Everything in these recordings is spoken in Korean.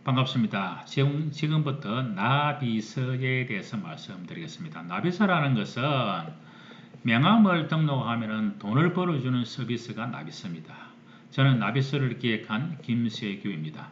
반갑습니다. 지금부터 나비서에 대해서 말씀드리겠습니다. 나비서라는 것은 명함을 등록하면 돈을 벌어주는 서비스가 나비서입니다. 저는 나비서를 기획한 김세규입니다.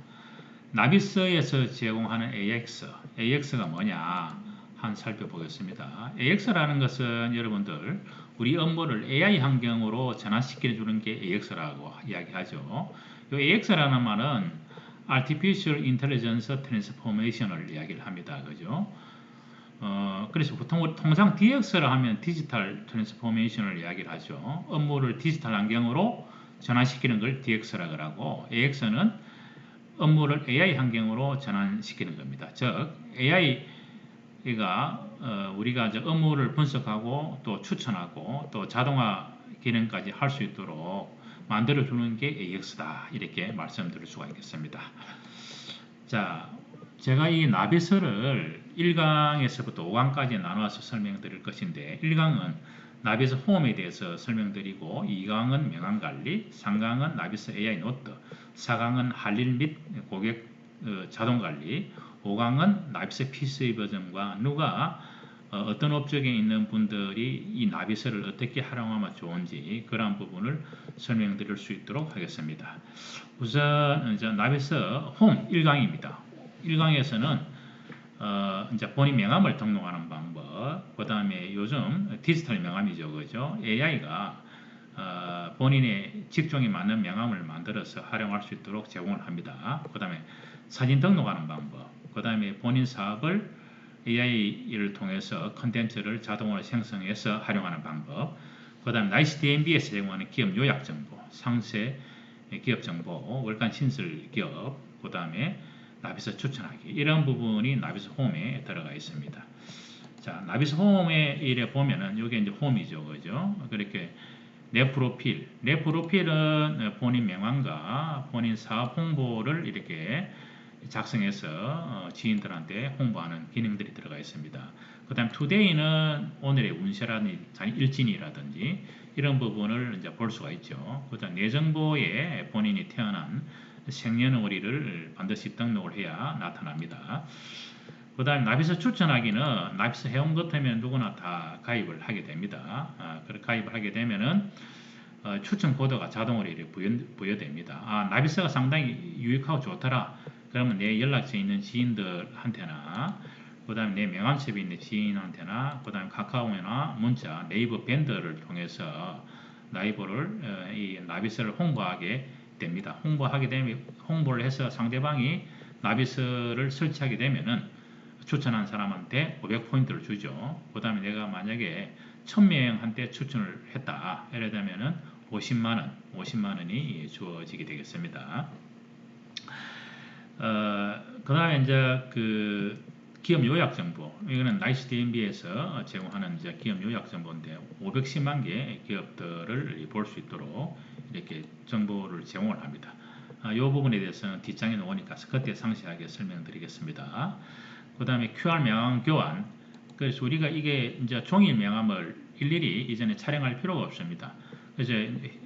나비서에서 제공하는 AX가 뭐냐 한번 살펴보겠습니다. AX라는 것은 여러분들 우리 업무를 AI 환경으로 전환시켜 주는 게 AX라고 이야기하죠. 이 AX라는 말은 Artificial Intelligence Transformation을 이야기를 합니다. 그죠? 그래서 통상 DX를 하면 디지털 트랜스포메이션을 이야기를 하죠. 업무를 디지털 환경으로 전환시키는 걸 DX라고 하고, AX는 업무를 AI 환경으로 전환시키는 겁니다. 즉, AI가 우리가 이제 업무를 분석하고 또 추천하고 또 자동화 기능까지 할 수 있도록 만들어주는 게 AX다. 이렇게 말씀드릴 수가 있겠습니다. 자, 제가 이 나비서를 1강에서부터 5강까지 나눠서 설명드릴 것인데 1강은 나비서 홈에 대해서 설명드리고 2강은 명함관리, 3강은 나비서 AI 노트, 4강은 할일 및 고객 자동관리, 5강은 나비서 PC 버전과 누가 어떤 업적에 있는 분들이 이 나비서를 어떻게 활용하면 좋은지 그러한 부분을 설명드릴 수 있도록 하겠습니다. 우선 이제 나비서 홈 1강입니다. 1강에서는 이제 본인 명함을 등록하는 방법, 그 다음에 요즘 디지털 명함이죠, 그죠? AI가 본인의 직종에 맞는 명함을 만들어서 활용할 수 있도록 제공을 합니다. 그 다음에 사진 등록하는 방법, 그 다음에 본인 사업을 AI를 통해서 컨텐츠를 자동으로 생성해서 활용하는 방법, 그 다음 나이스 DMB에서 제공하는 기업 요약 정보, 상세 기업 정보, 월간 신설 기업, 그 다음에 나비서 추천하기, 이런 부분이 나비서 홈에 들어가 있습니다. 자, 나비서 홈에 이래 보면은 이게 이제 홈이죠, 그죠? 그렇게 내 프로필은 본인 명함과 본인 사업 홍보를 이렇게 작성해서 지인들한테 홍보하는 기능들이 들어가 있습니다. 그 다음 투데이는 오늘의 운세라든지 일진이라든지 이런 부분을 이제 볼 수가 있죠. 그 다음 내 정보에 본인이 태어난 생년월일을 반드시 등록을 해야 나타납니다. 그 다음 나비서 추천하기는 나비서 회원 같으면 누구나 다 가입을 하게 됩니다. 그렇게 가입을 하게 되면은 추천 코드가 자동으로 이렇게 부여됩니다. 나비서가 상당히 유익하고 좋더라. 그러면 내 연락처에 있는 지인들한테나 그 다음에 내 명함집에 있는 지인한테나 그 다음에 카카오나 문자, 네이버 밴더를 통해서 이 나비서를 홍보하게 됩니다. 홍보를 해서 상대방이 나비서를 설치하게 되면은 추천한 사람한테 500포인트를 주죠. 그 다음에 내가 만약에 1000명한테 추천을 했다. 예를 들면은 50만원이 주어지게 되겠습니다. 그 다음에 이제 그 기업 요약 정보, 이거는 나이스 DMB에서 제공하는 이제 기업 요약 정보인데 510만 개 기업들을 볼 수 있도록 이렇게 정보를 제공을 합니다. 이 부분에 대해서는 뒷장에 놓으니까 그때 상세하게 설명드리겠습니다. 그 다음에 QR 명함 교환. 그래서 우리가 이게 이제 종이 명함을 일일이 이전에 촬영할 필요가 없습니다. 그래서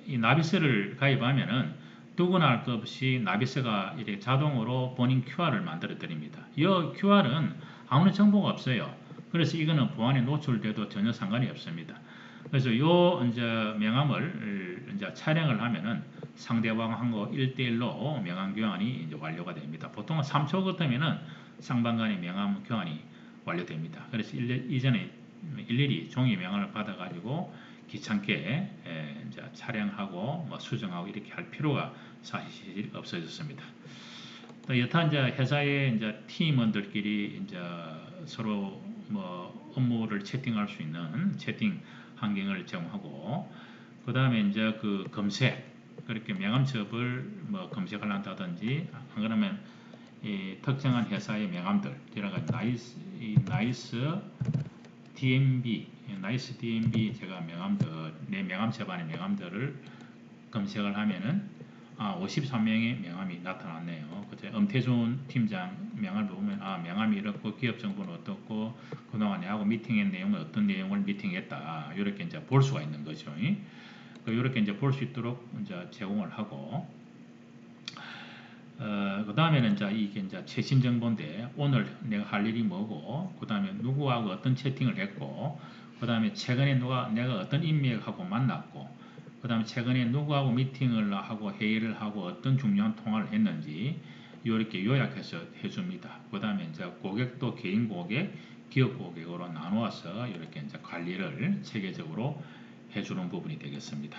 이 나비서를 가입하면은 누구나 할 것 없이 나비서가 이렇게 자동으로 본인 QR을 만들어 드립니다. 이 QR은 아무런 정보가 없어요. 그래서 이거는 보안에 노출돼도 전혀 상관이 없습니다. 그래서 요 이제 명함을 이제 촬영을 하면은 상대방하고 1대1로 명함 교환이 이제 완료가 됩니다. 보통은 3초 같으면은 쌍방간의 명함 교환이 완료됩니다. 그래서 이전에 일일이 종이 명함을 받아가지고 귀찮게 이제 촬영하고 뭐 수정하고 이렇게 할 필요가 사실 없어졌습니다. 또 여타 이제 회사의 이제 팀원들끼리 이제 서로 뭐 업무를 채팅할 수 있는 채팅 환경을 제공하고, 그 다음에 이제 그 검색, 그렇게 명함첩을 뭐 검색을 한다든지, 안 그러면 이 특정한 회사의 명함들, 제가 나이스 DMB 제가 내 명함첩 안에 명함들을 검색을 하면은 53명의 명함이 나타났네요. 그때 엄태준 팀장 명함을 보면 명함이 이렇고 기업 정보는 어떻고 그동안 내하고 미팅한 내용은 어떤 내용을 미팅했다. 이렇게 이제 볼 수가 있는 거죠. 이렇게 이제 볼 수 있도록 이제 제공을 하고, 그 다음에는 이게 최신 정보인데 오늘 내가 할 일이 뭐고 그 다음에 누구하고 어떤 채팅을 했고 그 다음에 최근에 내가 어떤 인맥하고 만났고 그 다음에 최근에 누구하고 미팅을 하고 회의를 하고 어떤 중요한 통화를 했는지 이렇게 요약해서 해줍니다. 그 다음에 고객도 개인 고객, 기업 고객으로 나누어서 이렇게 관리를 체계적으로 해주는 부분이 되겠습니다.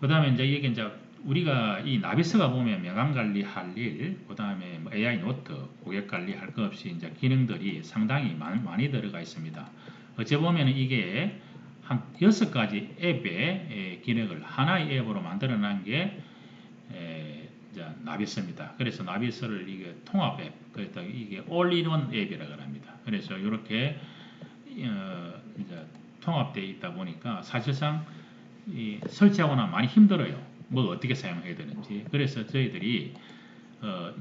그 다음에 이게 우리가 이 나비스가 보면 명함 관리할 일, 그 다음에 AI 노트, 고객 관리할 것 없이 기능들이 상당히 많이 들어가 있습니다. 어째 보면 이게 한 6가지 앱의 기능을 하나의 앱으로 만들어 놓은 게 나비스입니다. 그래서 나비스를 이게 통합 앱, 그래서 이게 all-in-one 앱이라고 합니다. 그래서 이렇게 통합되어 있다 보니까 사실상 설치하거나 많이 힘들어요. 뭘 어떻게 사용해야 되는지. 그래서 저희들이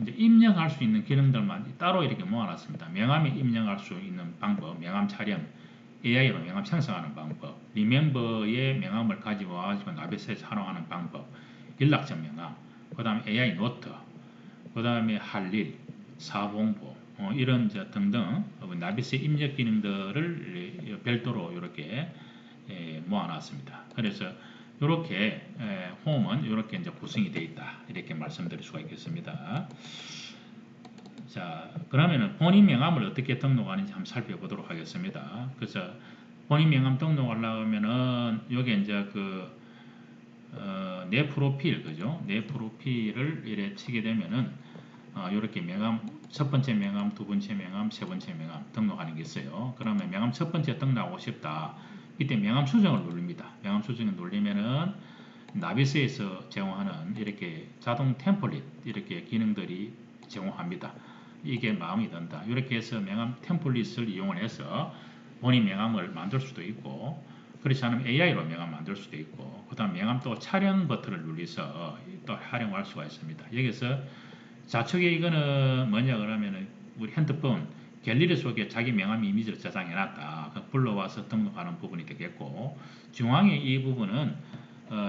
이제 입력할 수 있는 기능들만 따로 이렇게 모아놨습니다. 명함에 입력할 수 있는 방법, 명함 촬영, AI로 명함 생성하는 방법, 리멤버의 명함을 가지고 와가지고 나비스에서 활용하는 방법, 연락처 명함, 그 다음에 AI 노트, 그 다음에 할 일, 사본부, 이런 등등 나비스 입력 기능들을 별도로 이렇게 모아놨습니다. 그래서 이렇게 홈은 이렇게 구성이 되어 있다 이렇게 말씀드릴 수가 있겠습니다. 자, 그러면은 본인 명함을 어떻게 등록하는지 한번 살펴보도록 하겠습니다. 그래서 본인 명함 등록하려고 하면은 여기 내 프로필, 그죠? 내 프로필을 이렇게 치게 되면은 이렇게 명함, 첫 번째 명함, 두 번째 명함, 세 번째 명함 등록하는 게 있어요. 그러면 명함 첫 번째 등록하고 싶다. 이때 명함 수정을 누릅니다. 명함 수정을 누르면은 나비스에서 제공하는 이렇게 자동 템플릿 이렇게 기능들이 제공합니다. 이게 마음이 든다. 이렇게 해서 명함 템플릿을 이용을 해서 본인 명함을 만들 수도 있고 그렇지 않으면 AI로 명함 만들 수도 있고 그 다음 명함 또 촬영 버튼을 눌러서 또 활용할 수가 있습니다. 여기서 좌측에 이거는 뭐냐 그러면은 우리 핸드폰 갤러리 속에 자기 명함 이미지를 저장해놨다. 불러와서 등록하는 부분이 되겠고 중앙에 이 부분은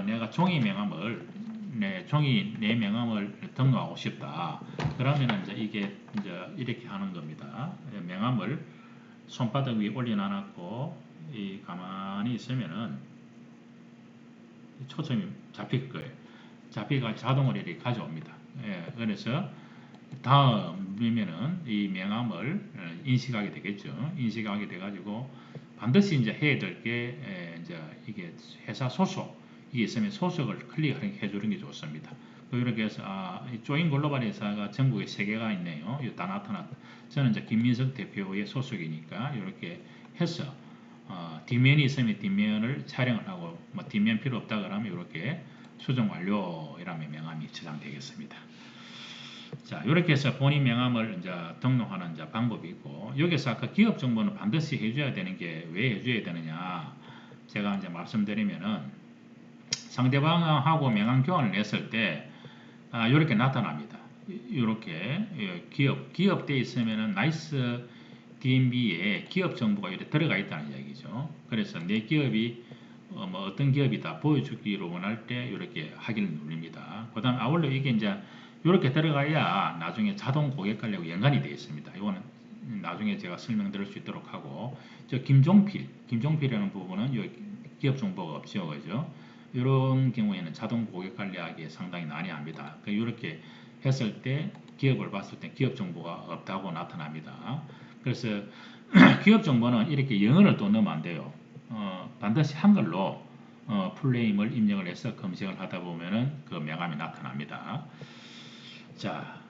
내가 종이 명함을 종이 내 명함을 등록하고 싶다. 그러면은 이게 이렇게 하는 겁니다. 명함을 손바닥 위에 올려놔놓고 이 가만히 있으면은 초점이 잡힐 거예요. 잡히가 자동으로 이렇게 가져옵니다. 그래서 다음 누르면은 이 명함을 인식하게 되겠죠. 인식하게 돼가지고 반드시 해야 될 게 이게 회사 소속 이게 있으면 소속을 클릭해 주는 게 좋습니다. 이렇게 해서 조인 글로벌 회사가 전국에 3개가 있네요. 다 나타났다. 저는 김민석 대표의 소속이니까 이렇게 해서 뒷면이 있으면 뒷면을 촬영을 하고 뒷면 필요 없다 그러면 이렇게 수정 완료 이라면 명함이 저장되겠습니다. 자, 이렇게 해서 본인 명함을 등록하는 방법이 있고, 여기서 아까 기업 정보는 반드시 해줘야 되는 게 왜 해줘야 되느냐, 제가 말씀드리면은, 상대방하고 명함 교환을 했을 때, 이렇게 나타납니다. 이렇게, 기업 돼 있으면은, 나이스 DMB에 기업 정보가 이렇게 들어가 있다는 이야기죠. 그래서 내 기업이, 어떤 기업이다 보여주기로 원할 때, 이렇게 확인을 누릅니다. 그 다음, 아울러 이게 이렇게 들어가야 나중에 자동 고객 관리하고 연관이 되어 있습니다. 이거는 나중에 제가 설명드릴 수 있도록 하고 김종필이라는 부분은 기업 정보가 없죠. 그죠? 이런 경우에는 자동 고객 관리하기에 상당히 난해합니다. 이렇게 했을 때 기업을 봤을 때 기업 정보가 없다고 나타납니다. 그래서 기업 정보는 이렇게 영어를 또 넣으면 안 돼요. 반드시 한글로 풀네임을 입력을 해서 검색을 하다 보면은 그 명함이 나타납니다. 자,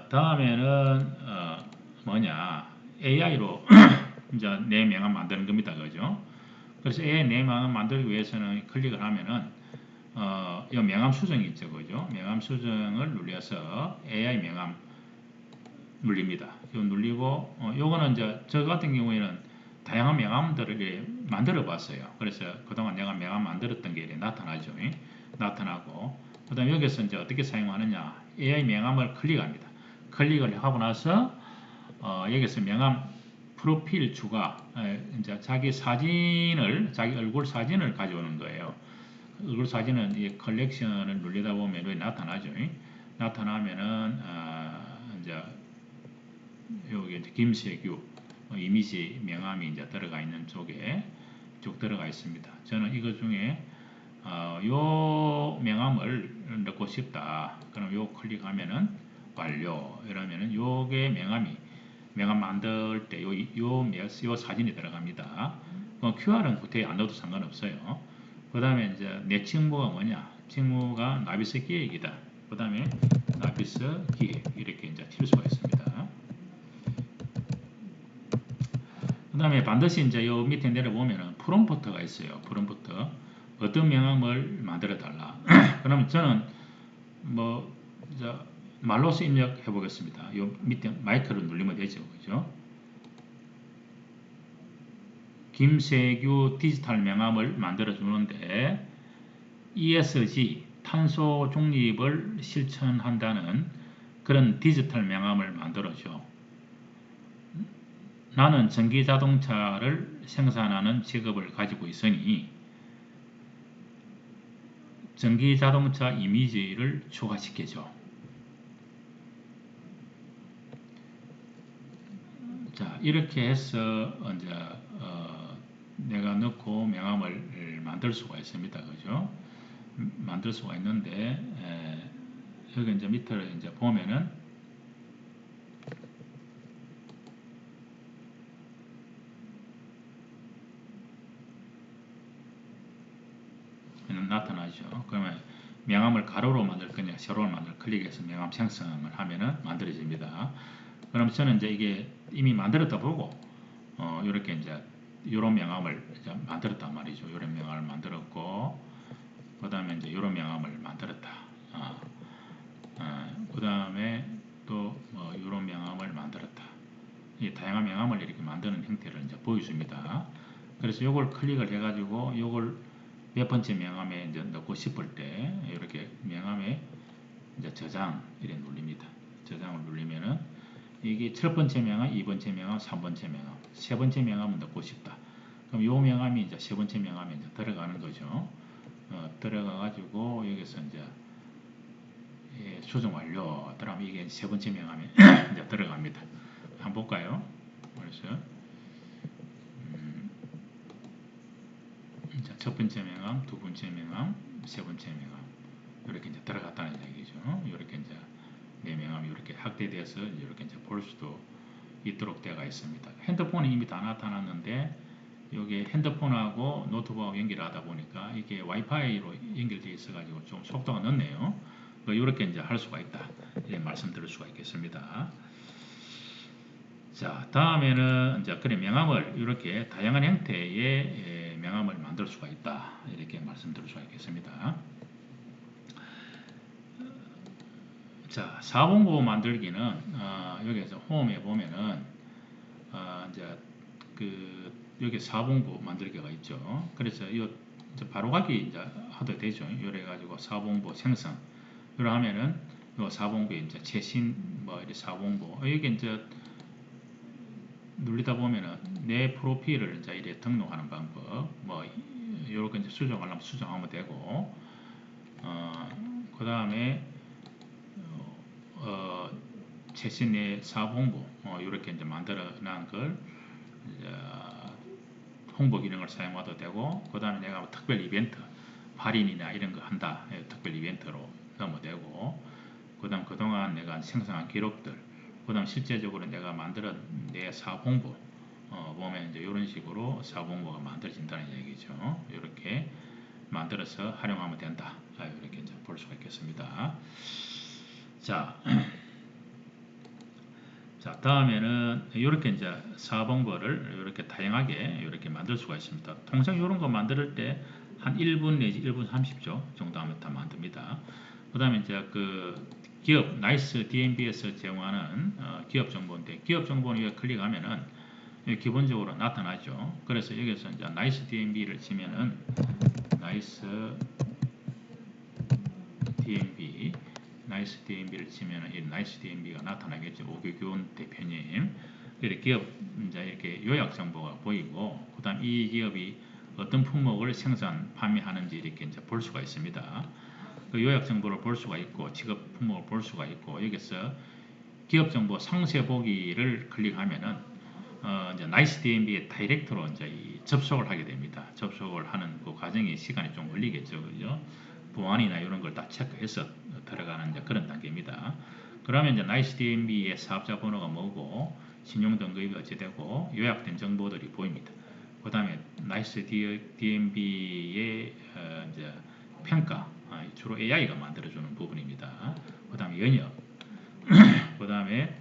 다음에는 뭐냐 AI로 이제 내 명함 만드는 겁니다, 그죠? 그래서 AI 내 명함 만들기 위해서는 클릭을 하면은 이 명함 수정이 있죠, 그죠? 명함 수정을 눌려서 AI 명함 눌립니다. 이거 눌리고 요거는 저 같은 경우에는 다양한 명함들을 만들어 봤어요. 그래서 그동안 내가 명함 만들었던 게 나타나죠. 나타나고 그 다음에 여기서 어떻게 사용하느냐 AI 명함을 클릭합니다. 클릭을 하고 나서 여기서 명함 프로필 추가 자기 사진을 자기 얼굴 사진을 가져오는 거예요. 얼굴 사진은 이 컬렉션을 누르다 보면 여기 나타나죠. 나타나면은 이제 여기 이제 김세규 이미지 명함이 이제 들어가 있는 쪽에 쭉 들어가 있습니다. 저는 이거 중에 요 명함을 넣고 싶다. 그럼 요 클릭하면은 완료. 이러면은 요게 명함 만들 때 요 사진이 들어갑니다. QR은 구태에 안 넣어도 상관없어요. 그 다음에 이제 내 직무가 뭐냐? 직무가 나비스 기획이다. 그 다음에 나비스 기획 이렇게 이제 칠 수가 있습니다. 그 다음에 반드시 이제 요 밑에 내려보면은 프롬프트가 있어요. 프롬프트. 어떤 명함을 만들어 달라. 그러면 저는 뭐 이제 말로써 입력해 보겠습니다. 요 밑에 마이크를 누르면 되죠. 그죠? 김세규 디지털 명함을 만들어 주는데 ESG 탄소 중립을 실천한다는 그런 디지털 명함을 만들어줘. 나는 전기 자동차를 생산하는 직업을 가지고 있으니 전기 자동차 이미지를 추가시켜줘. 자, 이렇게 해서 이제 내가 넣고 명함을 만들 수가 있습니다. 그죠? 만들 수가 있는데 여기 이제 밑에 이제 보면은 나타나죠. 그러면 명함을 가로로 만들 거냐 세로로 만들 클릭해서 명함 생성을 하면은 만들어집니다. 그럼 저는 이제 이게 이미 만들었다 보고 이렇게 이제 이런 명함을 이제 만들었단 말이죠. 이런 명함을 만들었고 그 다음에 이제 이런 명함을 만들었다. 그 다음에 또 뭐 이런 명함을 만들었다. 이 다양한 명함을 이렇게 만드는 형태를 이제 보여줍니다. 그래서 이걸 클릭을 해가지고 이걸 몇 번째 명함에 이제 넣고 싶을 때 이렇게 명함에 이제 저장 이렇게 눌립니다. 저장을 누르면은 이게 첫 번째 명함, 2번째 명함, 3번째 명함, 세 번째 명함을 넣고 싶다. 그럼 이 명함이 이제 세 번째 명함에 이제 들어가는 거죠. 들어가 가지고 여기서 이제 수정 완료. 그다음 이게 세 번째 명함에 이제 들어갑니다. 한번 볼까요? 그래서 자, 첫 번째 명함, 두 번째 명함, 세 번째 명함 이렇게 이제 들어갔다는 얘기죠. 이렇게 이제 내 명함이 이렇게 확대돼서 이렇게 이제 볼 수도 있도록 되어 있습니다. 핸드폰이 이미 다 나타났는데 여기 핸드폰하고 노트북하고 연결하다 보니까 이게 와이파이로 연결되어 있어가지고 좀 속도가 늦네요. 이렇게 이제 할 수가 있다. 예, 말씀드릴 수가 있겠습니다. 자, 다음에는 이제 그래 명함을 이렇게 다양한 형태의 명함을 만들 수가 있다. 이렇게 말씀드릴 수가 있겠습니다. 자, 사본부 만들기는 여기서 홈에 보면은 이제 그 여기 사본부 만들기가 있죠. 그래서 이 바로 가기 이제 하도 되죠. 이래 가지고 사본부 생성. 이러 하면은 요 사본부에 이제 최신 뭐 이렇게 사본부 여기 이제 누르다 보면은 내 프로필을 이제 이렇게 등록하는 방법 뭐 이렇게 이제 수정하려면 수정하면 되고 그 다음에 최신의 사본부 이렇게 이제 만들어 놓은 걸 홍보 기능을 사용해도 되고 그 다음에 내가 뭐 특별 이벤트 할인이나 이런 거 한다 특별 이벤트로 넣으면 되고 그 다음 그동안 내가 생성한 기록들 그 다음 실제적으로 내가 만들어 내 사본부 보면 이제 이런 식으로 사본부가 만들어진다는 얘기죠. 이렇게 만들어서 활용하면 된다. 이렇게 이제 볼 수가 있겠습니다. 자, 자 다음에는 이렇게 이제 사본부를 이렇게 다양하게 이렇게 만들 수가 있습니다. 통상 이런 거 만들 때 한 1분 내지 1분 30초 정도 하면 다 만듭니다. 그 다음에 이제 그 기업 나이스 DMB에서 제공하는 기업 정보인데 기업 정보는 여기 클릭하면은 기본적으로 나타나죠. 그래서 여기서 이제 나이스 DMB를 치면은 나이스 DMB 나이스 DMB를 치면은 이 나이스 DMB가 나타나겠죠. 오규균 대표님. 이렇게 기업 이제 이렇게 요약 정보가 보이고 그다음 이 기업이 어떤 품목을 생산 판매하는지 이렇게 이제 볼 수가 있습니다. 그 요약 정보를 볼 수가 있고 직업 품목을 볼 수가 있고 여기서 기업 정보 상세 보기를 클릭하면은 이제 나이스 DMB의 다이렉트로 이제 접속을 하게 됩니다. 접속을 하는 그 과정이 시간이 좀 걸리겠죠, 그죠? 보안이나 이런 걸 다 체크해서 들어가는 이제 그런 단계입니다. 그러면 이제 나이스 DMB의 사업자 번호가 뭐고 신용 등급이 어찌 되고 요약된 정보들이 보입니다. 그 다음에 나이스 DMB의 이제 평가, 주로 AI가 만들어주는 부분입니다. 그 다음에 연역, 그 다음에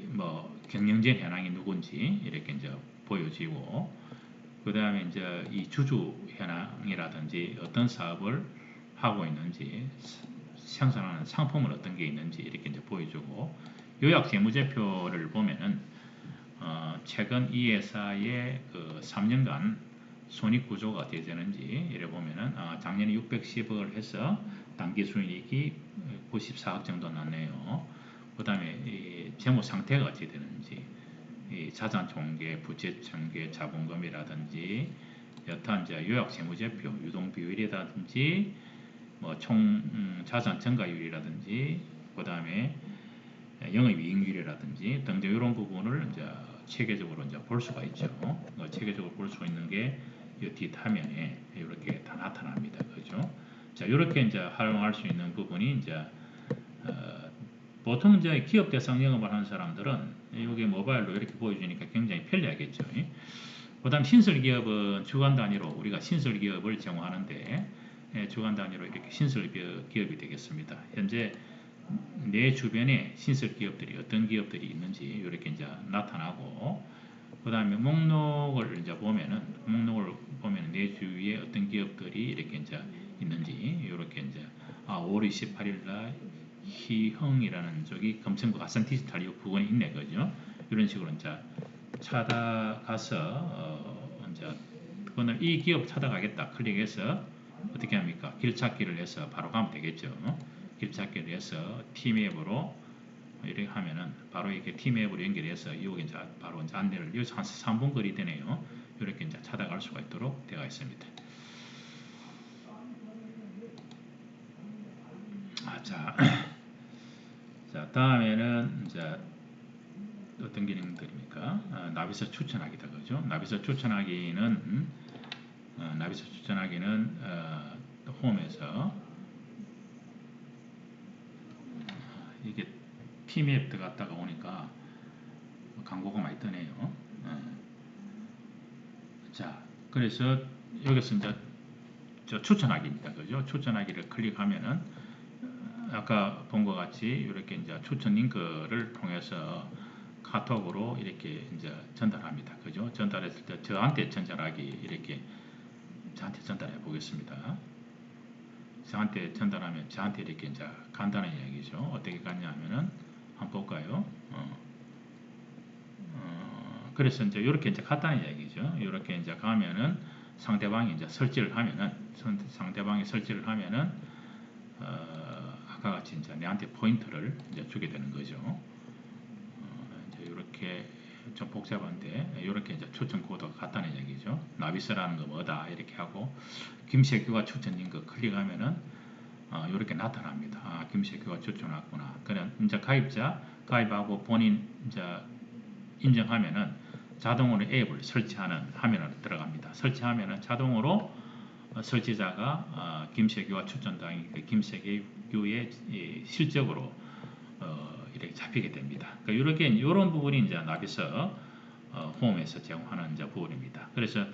뭐 경영진 현황이 누군지 이렇게 이제 보여지고, 그 다음에 이제 이 주주 현황이라든지 어떤 사업을 하고 있는지, 생산하는 상품은 어떤 게 있는지 이렇게 이제 보여주고, 요약 재무제표를 보면은 최근 이 회사의 그 3년간 손익 구조가 어떻게 되는지 이래 보면은 작년에 610억을 해서 당기 순이익이 94억 정도 났네요. 그 다음에 재무 상태가 어떻게 되는지, 자산 총계, 부채 총계, 자본금이라든지 여타 이제 요약 재무제표, 유동 비율이라든지 뭐 총 자산 증가율이라든지 그 다음에 영업이익률이라든지 등등 이런 부분을 이제 체계적으로 이제 볼 수가 있죠. 체계적으로 볼 수 있는 게 이 뒷화면에 이렇게 다 나타납니다. 그죠? 자, 이렇게 이제 활용할 수 있는 부분이 이제 보통 이제 기업 대상 영업을 하는 사람들은 이게 모바일로 이렇게 보여주니까 굉장히 편리하겠죠. 그 다음 신설 기업은 주간 단위로 우리가 신설 기업을 제공하는데 주간 단위로 이렇게 신설 기업이 되겠습니다. 현재 내 주변에 신설 기업들이 어떤 기업들이 있는지 이렇게 이제 나타나고, 그 다음에 목록을 이제 보면은 내 주위에 어떤 기업들이 이렇게 이제 있는지 이렇게 이제 5월 28일 날 희흥이라는 저기 검증부 아산 디지털 이 부분이 있네, 그죠? 이런 식으로 이제 찾아가서 이제 그거는 이 기업 찾아가겠다 클릭해서 어떻게 합니까? 길찾기를 해서 바로 가면 되겠죠. 길찾기를 해서 팀앱으로 이렇게 하면은 바로 이렇게 팀앱으로 연결해서 여기 이제 바로 이제 안내를 여기서 한 3분 거리 되네요. 이렇게 이제 찾아갈 수가 있도록 되어 있습니다. 자, 다음에는 이제 어떤 기능들입니까? 나비서 추천하기다, 그죠? 나비서 추천하기는 홈에서 이게 팀앱 들어갔다가 오니까 광고가 많이 뜨네요. 자, 그래서 여기서 이제 추천하기입니다, 그죠? 추천하기를 클릭하면은 아까 본 것 같이 이렇게 이제 추천 링크를 통해서 카톡으로 이렇게 이제 전달합니다, 그죠? 전달했을 때 저한테 전달하기 이렇게 저한테 전달해 보겠습니다. 저한테 전달하면 저한테 이렇게 이제 간다는 이야기죠. 어떻게 갔냐면은 한번 볼까요? 그래서 이제 이렇게 이제 갔다는 이야기죠. 이렇게 이제 가면은 상대방이 이제 설치를 하면은 아까 같이 이제 내한테 포인트를 이제 주게 되는 거죠. 이제 이렇게 좀 복잡한데 이렇게 이제 추천 코드가 같다는 얘기죠. 나비스라는 거 뭐다 이렇게 하고 김세규가 추천 링크 클릭하면은 이렇게 나타납니다. 김세규가 추천 왔구나. 그냥 이제 가입하고 본인 이제 인정하면은 자동으로 앱을 설치하는 화면으로 들어갑니다. 설치하면은 자동으로 설치자가 김세규와 추천당이 김세규의 실적으로 이렇게 잡히게 됩니다. 그러니까 이렇게 이런 부분이 이제 나비서 홈에서 제공하는 이제 부분입니다. 그래서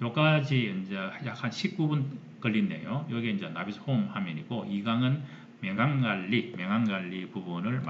여기까지 이제 약 한 19분 걸린네요. 여기 이제 나비서 홈 화면이고, 2강은 명함관리 부분을